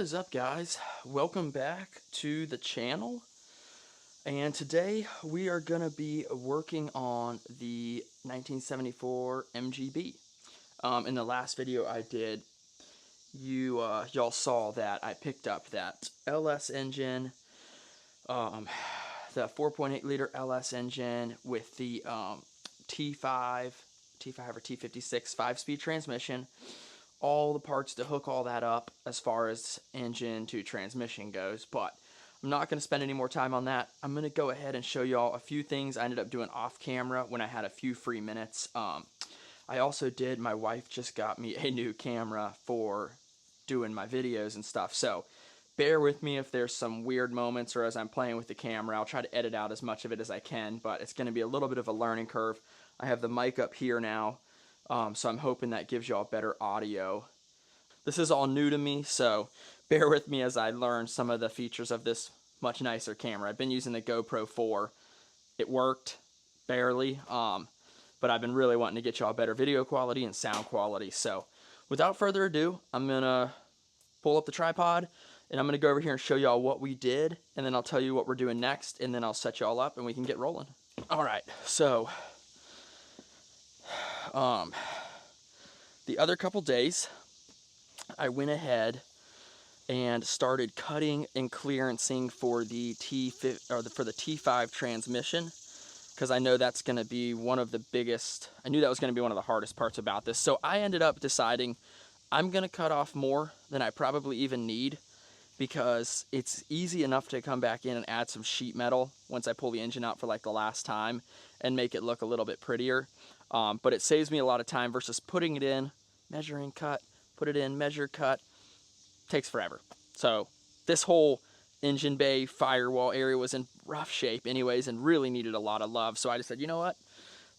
is up, guys? Welcome back to the channel, and today we are gonna be working on the 1974 MGB. In the last video I did, y'all saw that I picked up that LS engine, the 4.8 liter LS engine with the T5 or T56 5-speed transmission. All the parts to hook all that up as far as engine to transmission goes, but I'm not going to spend any more time on that. I'm going to go ahead and show y'all a few things I ended up doing off camera when I had a few free minutes. I also did, my wife just got me a new camera for doing my videos and stuff, so bear with me if there's some weird moments or as I'm playing with the camera. I'll try to edit out as much of it as I can, but it's going to be a little bit of a learning curve. I have the mic up here now. So I'm hoping that gives y'all better audio. This is all new to me, so bear with me as I learn some of the features of this much nicer camera. I've been using the GoPro 4. It worked, barely, but I've been really wanting to get y'all better video quality and sound quality. So without further ado, I'm going to pull up the tripod, and I'm going to go over here and show y'all what we did, and then I'll tell you what we're doing next, and then I'll set y'all up and we can get rolling. All right, so the other couple days, I went ahead and started cutting and clearancing for the T5 transmission, because I know that's going to be one of the biggest. I knew that was going to be one of the hardest parts about this. So I ended up deciding I'm going to cut off more than I probably even need, because it's easy enough to come back in and add some sheet metal once I pull the engine out for like the last time and make it look a little bit prettier. But it saves me a lot of time versus putting it in, measuring, cut, put it in, measure, cut. Takes forever. So this whole engine bay firewall area was in rough shape anyways and really needed a lot of love. So I just said, you know what?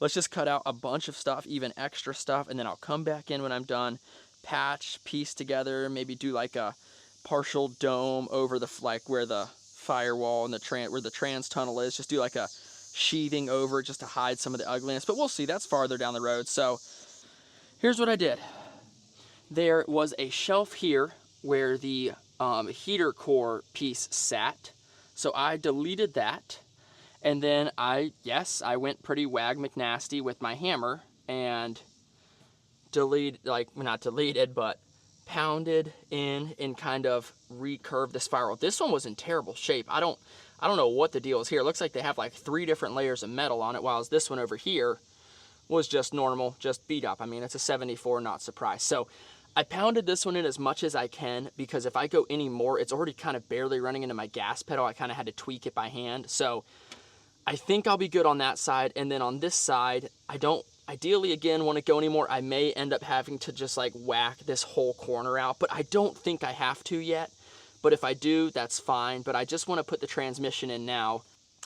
Let's just cut out a bunch of stuff, even extra stuff, and then I'll come back in when I'm done, patch, piece together, maybe do like a partial dome over the, like where the firewall and where the trans tunnel is, just do like a sheathing over just to hide some of the ugliness, but we'll see. That's farther down the road. So here's what I did. There was a shelf here where the heater core piece sat, so I deleted that, and then I went pretty Wag McNasty with my hammer and not deleted, but pounded in and kind of recurved this firewall. This one was in terrible shape. I don't know what the deal is here. It looks like they have like 3 different layers of metal on it, while this one over here was just normal, just beat up. I mean, it's a 74, not surprised. So I pounded this one in as much as I can, because if I go any more, it's already kind of barely running into my gas pedal. I kind of had to tweak it by hand. So I think I'll be good on that side. And then on this side, I don't ideally, again, want to go anymore. I may end up having to just like whack this whole corner out, but I don't think I have to yet. But if I do, that's fine. But I just want to put the transmission in now.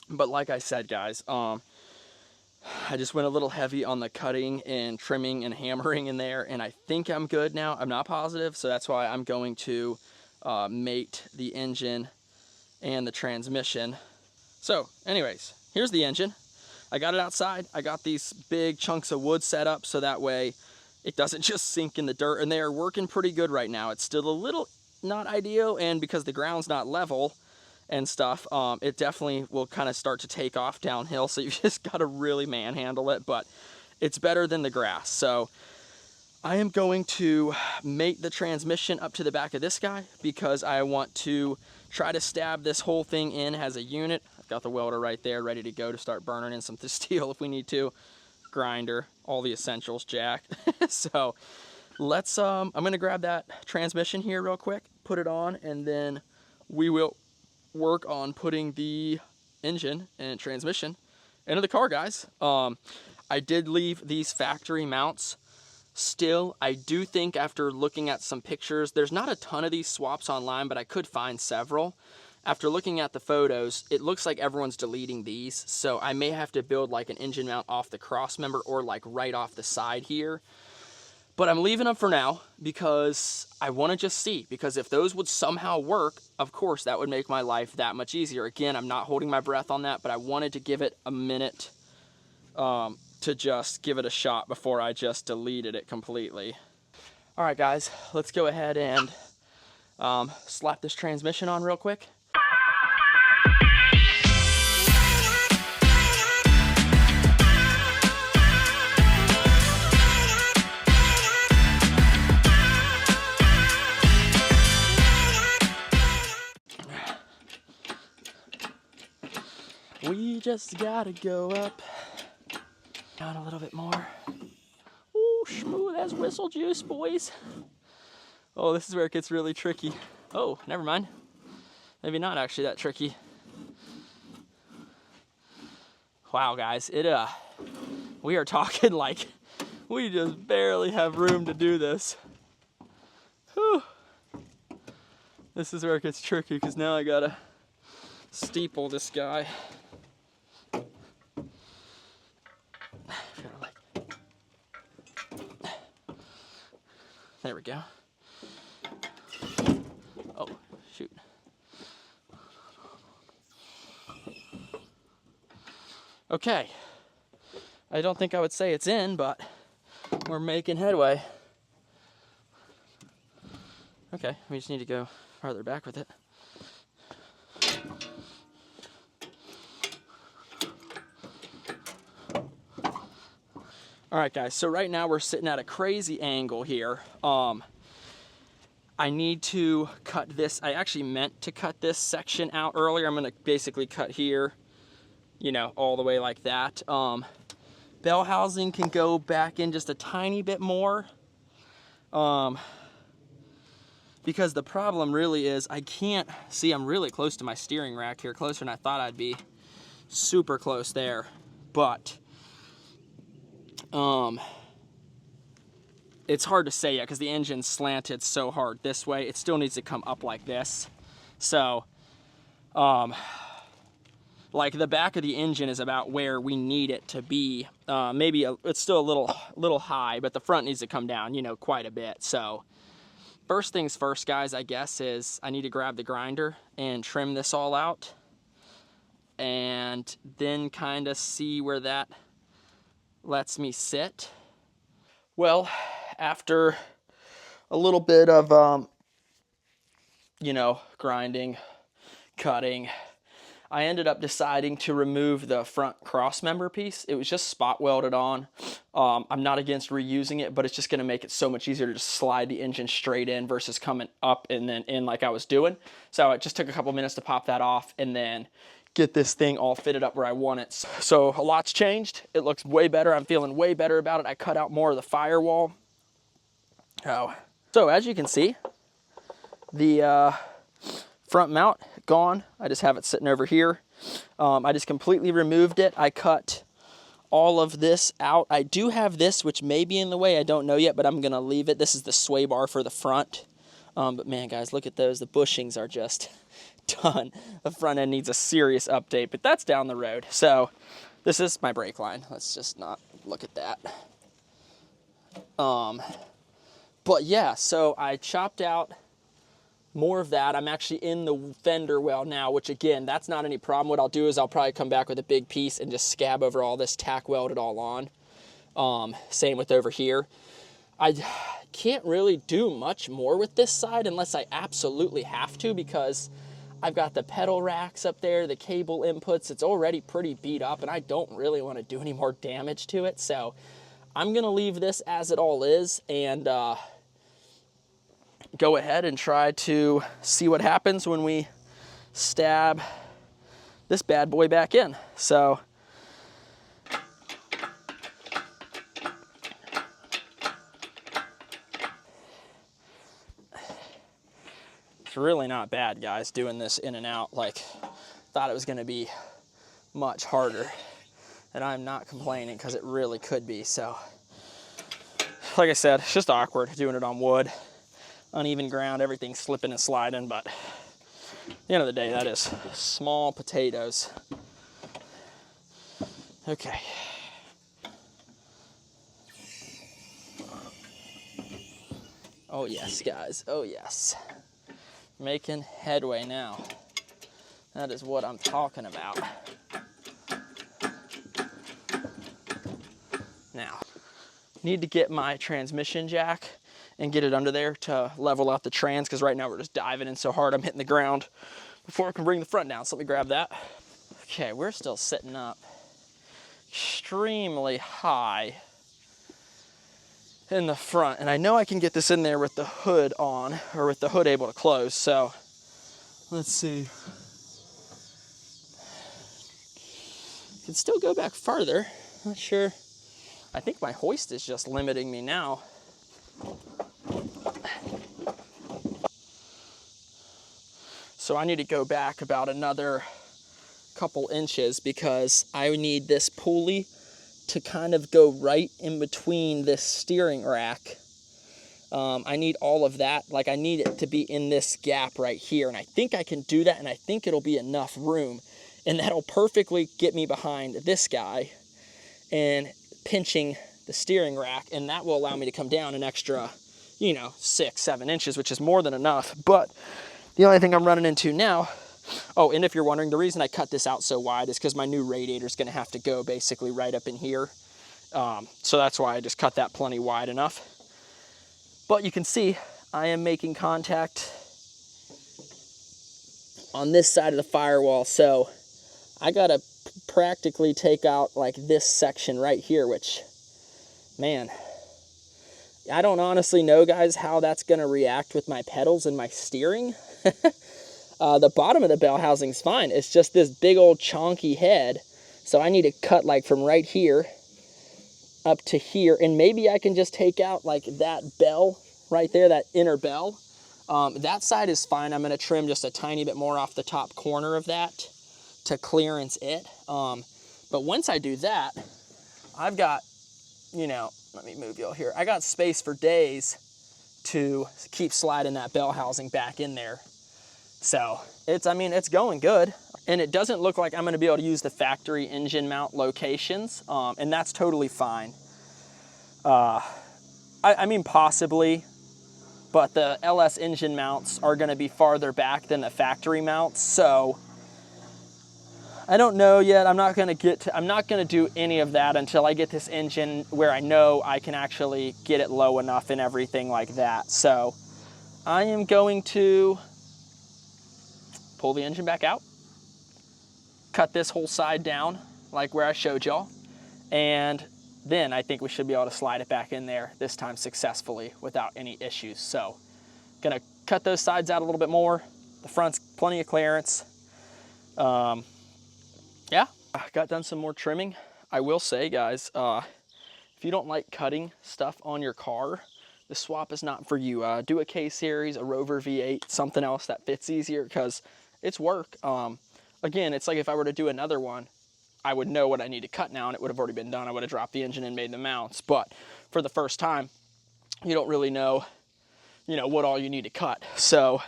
But like I said, guys, I just went a little heavy on the cutting and trimming and hammering in there, and I think I'm good now. I'm not positive, so that's why I'm going to mate the engine and the transmission. So anyways, here's the engine. I got it outside. I got these big chunks of wood set up so that way it doesn't just sink in the dirt, and they are working pretty good right now. It's still a little not ideal, and because the ground's not level and stuff, it definitely will kind of start to take off downhill, so you just got to really manhandle it, but it's better than the grass. So I am going to mate the transmission up to the back of this guy, because I want to try to stab this whole thing in as a unit. I've got the welder right there ready to go to start burning in some steel if we need to. Grinder, all the essentials, jack. So let's I'm gonna grab that transmission here real quick, put it on, and then we will work on putting the engine and transmission into the car, guys. I did leave these factory mounts. Still, I do think after looking at some pictures, there's not a ton of these swaps online, but I could find several. After looking at the photos, it looks like everyone's deleting these, so I may have to build like an engine mount off the crossmember or like right off the side here. But I'm leaving them for now because I want to just see, because if those would somehow work, of course, that would make my life that much easier. Again, I'm not holding my breath on that, but I wanted to give it a minute to just give it a shot before I just deleted it completely. All right, guys, let's go ahead and Slap this transmission on real quick. We just gotta go up, down a little bit more. Ooh, smooth as whistle juice, boys. Oh, this is where it gets really tricky. Oh, never mind. Maybe not actually that tricky. Wow, guys, we are talking like we just barely have room to do this. Whew. This is where it gets tricky because now I gotta steeple this guy. There we go. Oh, shoot. Okay. I don't think I would say it's in, but we're making headway. Okay, we just need to go farther back with it. All right, guys, so right now we're sitting at a crazy angle here. I need to cut this. I actually meant to cut this section out earlier. I'm gonna basically cut here, you know, all the way like that. Bell housing can go back in just a tiny bit more. Because the problem really is I can't see, I'm really close to my steering rack here, closer than I thought I'd be. Super close there, but it's hard to say yet because the engine's slanted so hard this way. It still needs to come up like this. So, like the back of the engine is about where we need it to be. Maybe it's still a little high, but the front needs to come down, you know, quite a bit. So, first things first, guys, I guess is I need to grab the grinder and trim this all out, and then kind of see where that lets me sit. Well, after a little bit of, you know, grinding, cutting, I ended up deciding to remove the front cross member piece. It was just spot welded on. I'm not against reusing it, but it's just gonna make it so much easier to just slide the engine straight in versus coming up and then in like I was doing. So it just took a couple minutes to pop that off and then get this thing all fitted up where I want it. So a lot's changed. It looks way better. I'm feeling way better about it. I cut out more of the firewall. Oh, so as you can see, the front mount gone. I just have it sitting over here. I just completely removed it. I cut all of this out. I do have this, which may be in the way. I don't know yet, but I'm gonna leave it. This is the sway bar for the front. But man, guys, look at those. The bushings are just done. The front end needs a serious update, but that's down the road. So this is my brake line. Let's just not look at that. But yeah, so I chopped out more of that. I'm actually in the fender well now, which again, that's not any problem. What I'll do is I'll probably come back with a big piece and just scab over all this, tack weld it all on. Same with over here. I can't really do much more with this side unless I absolutely have to, because I've got the pedal racks up there, the cable inputs. It's already pretty beat up and I don't really want to do any more damage to it. So I'm gonna leave this as it all is and go ahead and try to see what happens when we stab this bad boy back in. So it's really not bad, guys, doing this in and out. Like, thought it was gonna be much harder, and I'm not complaining because it really could be. So like I said, it's just awkward doing it on wood. Uneven ground, everything's slipping and sliding, but at the end of the day, that is small potatoes. Okay. Oh yes, guys, oh yes. Making headway now. That is what I'm talking about. Now, need to get my transmission jack and get it under there to level out the trans, because right now we're just diving in so hard I'm hitting the ground before I can bring the front down. So let me grab that. Okay, we're still sitting up extremely high in the front, and I know I can get this in there with the hood on, or with the hood able to close. So let's see. Can still go back farther. Not sure. I think my hoist is just limiting me now. So I need to go back about another couple inches, because I need this pulley to kind of go right in between this steering rack. I need all of that. Like, I need it to be in this gap right here, and I think I can do that, and I think it'll be enough room, and that'll perfectly get me behind this guy and pinching the steering rack, and that will allow me to come down an extra, you know, 6-7 inches, which is more than enough. But the only thing I'm running into now, oh, and if you're wondering, the reason I cut this out so wide is because my new radiator is going to have to go basically right up in here. So that's why I just cut that plenty wide enough. But you can see I am making contact on this side of the firewall. So I got to practically take out like this section right here, which, man, I don't honestly know, guys, how that's going to react with my pedals and my steering. The bottom of the bell housing's fine. It's just this big old chonky head. So I need to cut like from right here up to here. And maybe I can just take out like that bell right there, that inner bell. That side is fine. I'm going to trim just a tiny bit more off the top corner of that to clearance it. But once I do that, I've got, you know, let me move y'all here. I got space for days to keep sliding that bell housing back in there. So it's, I mean, it's going good. And it doesn't look like I'm going to be able to use the factory engine mount locations. And that's totally fine. I mean, possibly, but the LS engine mounts are going to be farther back than the factory mounts. So I don't know yet. I'm not going to do any of that until I get this engine where I know I can actually get it low enough and everything like that. So I am going to pull the engine back out, cut this whole side down like where I showed y'all, and then I think we should be able to slide it back in there this time successfully without any issues. So gonna cut those sides out a little bit more. The front's plenty of clearance. Yeah, I got done some more trimming. I will say, guys, if you don't like cutting stuff on your car, the swap is not for you. Do a K-Series, a Rover V8, something else that fits easier, because it's work. Again, it's like if I were to do another one, I would know what I need to cut now, and it would have already been done. I would have dropped the engine and made the mounts. But for the first time, you don't really know, you know, what all you need to cut. So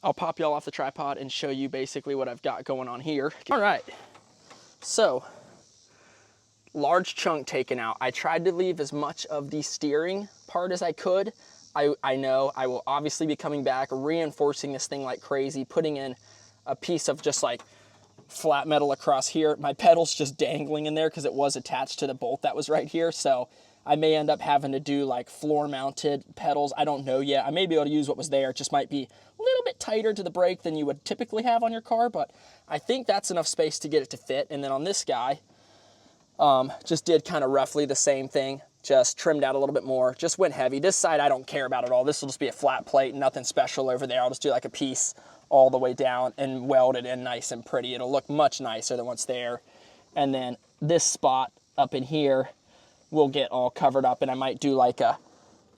I'll pop y'all off the tripod and show you basically what I've got going on here. All right, so large chunk taken out. I tried to leave as much of the steering part as I could. I know I will obviously be coming back, reinforcing this thing like crazy, putting in a piece of just like flat metal across here. My pedal's just dangling in there because it was attached to the bolt that was right here. So I may end up having to do like floor mounted pedals. I don't know yet. I may be able to use what was there. It just might be a little bit tighter to the brake than you would typically have on your car, but I think that's enough space to get it to fit. And then on this guy, just did kind of roughly the same thing, just trimmed out a little bit more, just went heavy. This side I don't care about at all. This will just be a flat plate, nothing special over there. I'll just do like a piece all the way down and weld it in nice and pretty. It'll look much nicer than what's there. And then this spot up in here will get all covered up, and I might do like a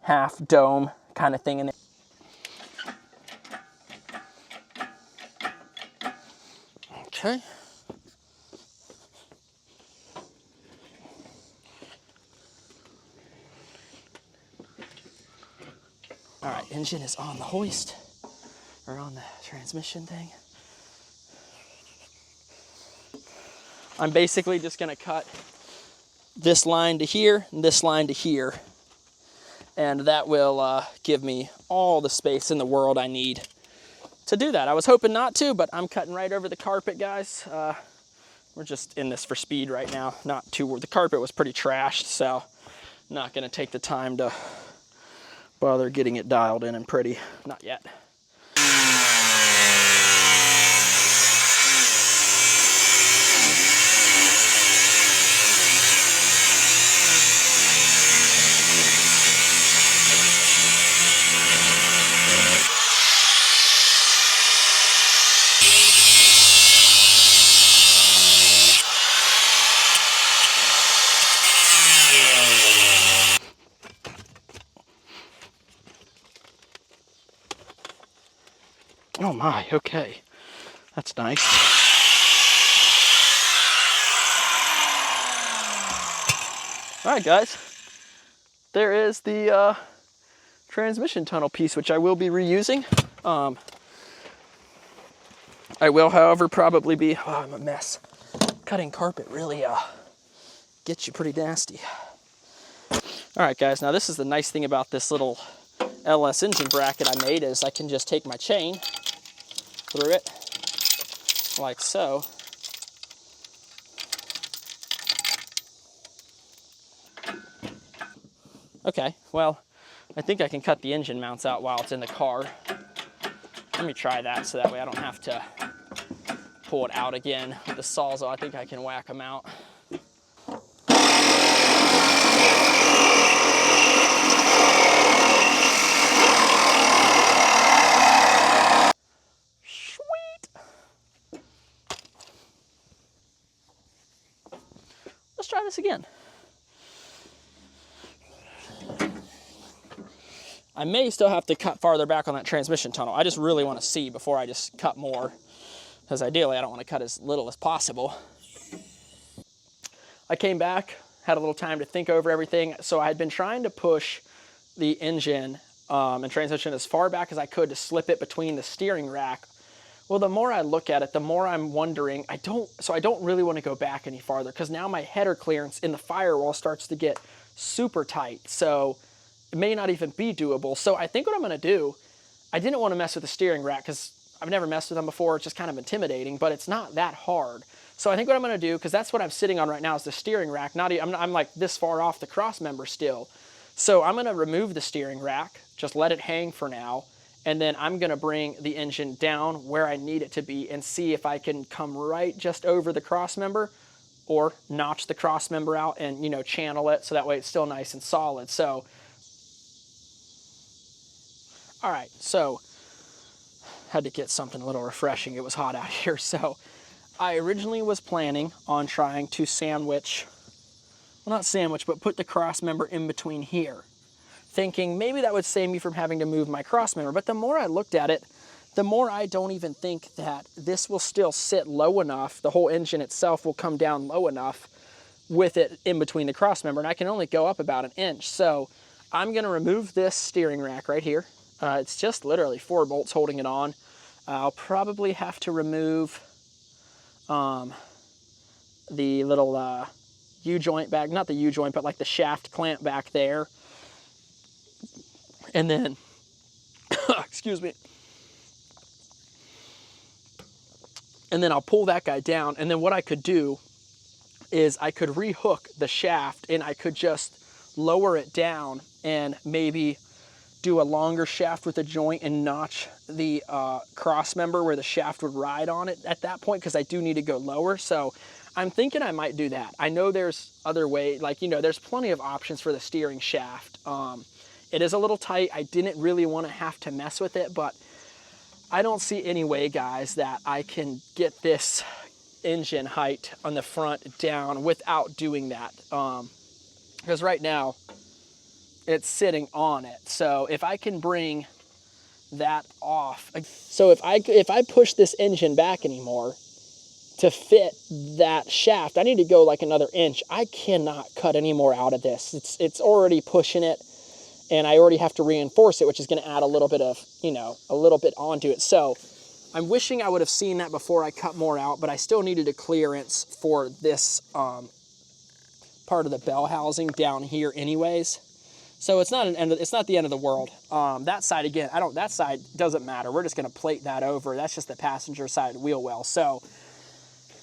half dome kind of thing in there. Okay. All right, engine is on the hoist, or on the transmission thing. I'm basically just gonna cut this line to here and this line to here, and that will give me all the space in the world I need to do that. I was hoping not to, but I'm cutting right over the carpet, guys. We're just in this for speed right now. Not too, the carpet was pretty trashed, so not gonna take the time to bother getting it dialed in and pretty. Not yet. Oh my, okay. That's nice. All right, guys. There is the transmission tunnel piece, which I will be reusing. I will, however, probably be, oh, I'm a mess. Cutting carpet really gets you pretty nasty. All right, guys, now this is the nice thing about this little LS engine bracket I made is I can just take my chain through it like so. Okay, well, I think I can cut the engine mounts out while it's in the car. Let me try that so that way I don't have to pull it out again with the Sawzall. I think I can whack them out. Sweet. Let's try this again. I may still have to cut farther back on that transmission tunnel. I just really want to see before I just cut more, because ideally I don't want to cut as little as possible. I came back, had a little time to think over everything, so I had been trying to push the engine and transmission as far back as I could to slip it between the steering rack. Well, the more I look at it, the more I'm wondering, I don't really want to go back any farther, because now my header clearance in the Firewall starts to get super tight. So it may not even be doable. So I think what I'm going to do, I didn't want to mess with the steering rack because I've never messed with them before. It's just kind of intimidating, but it's not that hard. So I think what I'm going to do, because that's what I'm sitting on right now, is the steering rack. I'm like this far off the cross member still. So I'm going to remove the steering rack, just let it hang for now, and then I'm going to bring the engine down where I need it to be and see if I can come right just over the cross member, or notch the cross member out and, you know, channel it so that way it's still nice and solid. So all right, so had to get something a little refreshing. It was hot out here. So I originally was planning on trying to sandwich, well, not sandwich, but put the cross member in between here, thinking maybe that would save me from having to move my cross member. But the more I looked at it, the more I don't even think that this will still sit low enough. The whole engine itself will come down low enough with it in between the cross member, and I can only go up about 1 inch. So I'm gonna remove this steering rack right here. It's just literally 4 bolts holding it on. I'll probably have to remove the little U-joint back, not the U-joint, but like the shaft clamp back there. And then, excuse me. And then I'll pull that guy down. And then what I could do is I could rehook the shaft and I could just lower it down and maybe do a longer shaft with a joint and notch the cross member where the shaft would ride on it at that point, because I do need to go lower. So I'm thinking I might do that. I know there's other ways, like, you know, there's plenty of options for the steering shaft. It is a little tight. I didn't really want to have to mess with it, but I don't see any way, guys, that I can get this engine height on the front down without doing that. Because right now, it's sitting on it. So if I can bring that off, so if I push this engine back anymore to fit that shaft, I need to go like another inch. I cannot cut any more out of this. It's already pushing it, and I already have to reinforce it, which is going to add a little bit of, you know, a little bit onto it. So I'm wishing I would have seen that before I cut more out, but I still needed a clearance for this part of the bell housing down here anyways. So it's not it's not the end of the world. That side, again, that side doesn't matter. We're just going to plate that over. That's just the passenger side wheel well. So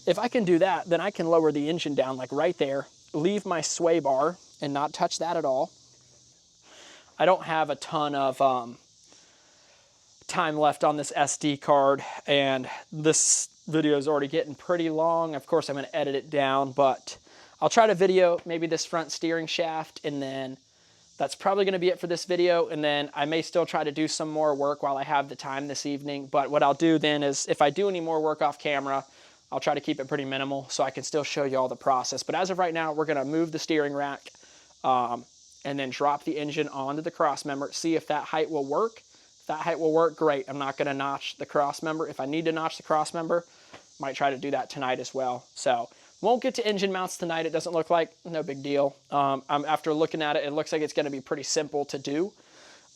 if I can do that, then I can lower the engine down like right there, leave my sway bar and not touch that at all. I don't have a ton of time left on this SD card, and this video is already getting pretty long. Of course, I'm going to edit it down, but I'll try to video maybe this front steering shaft, and then that's probably going to be it for this video. And then I may still try to do some more work while I have the time this evening. But what I'll do then is, if I do any more work off camera, I'll try to keep it pretty minimal so I can still show you all the process. But as of right now, we're going to move the steering rack and then drop the engine onto the cross member, see if that height will work. If that height will work, great. I'm not going to notch the cross member. If I need to notch the cross member, might try to do that tonight as well. So won't get to engine mounts tonight, it doesn't look like. No big deal. After looking at it, it looks like it's going to be pretty simple to do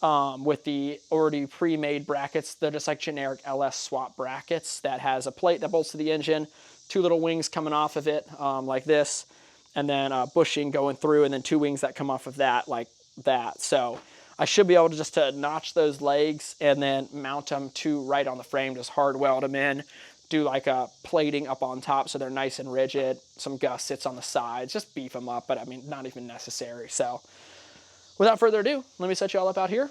with the already pre-made brackets. They're just like generic LS swap brackets that has a plate that bolts to the engine, 2 little wings coming off of it like this, and then bushing going through, and then 2 wings that come off of that like that. So I should be able to just notch those legs and then mount them right on the frame, just hard weld them in, do like a plating up on top so they're nice and rigid, some gussets on the sides, just beef them up, but I mean, not even necessary. So without further ado, let me set you all up out here.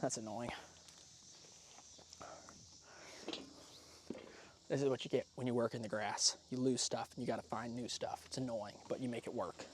That's annoying. This is what you get when you work in the grass. You lose stuff and you got to find new stuff. It's annoying, but you make it work.